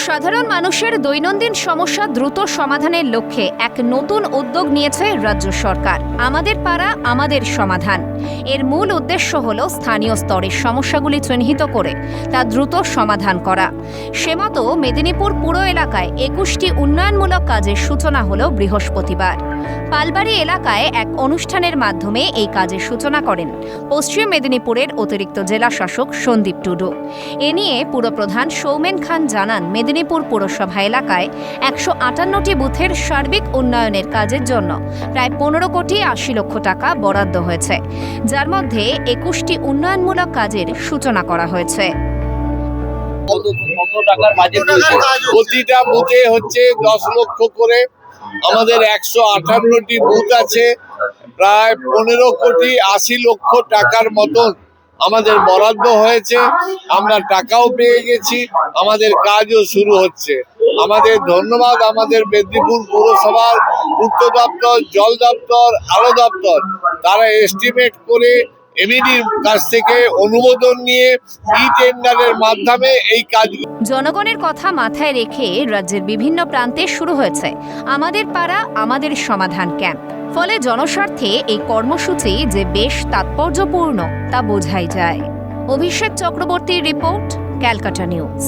সাধারণ মানুষের দৈনন্দিন সমস্যা দ্রুত সমাধানের লক্ষ্যে এক নতুন উদ্যোগ নিয়েছে রাজ্য সরকার। আমাদের পাড়া আমাদের সমাধান। এর মূল উদ্দেশ্য হল স্থানীয় স্তরের সমস্যাগুলি চিহ্নিত করে তা দ্রুত সমাধান করা। সেমতো মেদিনীপুর পুর এলাকায় ২১টি উন্নয়নমূলক কাজের সূচনা হল বৃহস্পতিবার। পালবাড়ি এলাকায় এক অনুষ্ঠানের মাধ্যমে এই কাজের সূচনা করেন পশ্চিম মেদিনীপুরের অতিরিক্ত জেলা শাসক সন্দীপ টুডু। এ নিয়ে পুরপ্রধান সৌমেন খান জানান, মেদিনীপুর পুরসভা এলাকায় ১৫৮টি বুথের সার্বিক উন্নয়নের কাজের জন্য প্রায় ১৫ কোটি ৮০ লক্ষ টাকা বরাদ্দ হয়েছে, যার মধ্যে ২১টি উন্নয়নমূলক কাজের সূচনা করা হয়েছে। প্রতিটা বুথে হচ্ছে ১০ লক্ষ করে। আমাদের ১৫৮টি বুথ আছে, প্রায় ১৫ কোটি ৮০ লক্ষ টাকার মতন আমাদের বরাদ্দ হয়েছে। আমরা টাকাও পেয়ে গেছি, আমাদের কাজও শুরু হচ্ছে। আমাদের ধন্যবাদ আমাদের মেদিনীপুর পৌরসভার পূর্ত দপ্তর, জল দপ্তর, আলো দপ্তর, তারা এস্টিমেট করে এমইডির কাছ থেকে অনুমোদন নিয়ে ই-টেন্ডারের মাধ্যমে এই কাজ। জনগণের কথা মাথায় রেখে রাজ্যের বিভিন্ন প্রান্তে শুরু হয়েছে আমাদের পাড়া আমাদের সমাধান ক্যাম্প। ফলে জনস্বার্থে এই কর্মসূচি যে বেশ তাৎপর্যপূর্ণ তা বোঝাই যায়। অভিষেক চক্রবর্তীর রিপোর্ট, ক্যালকাটা নিউজ।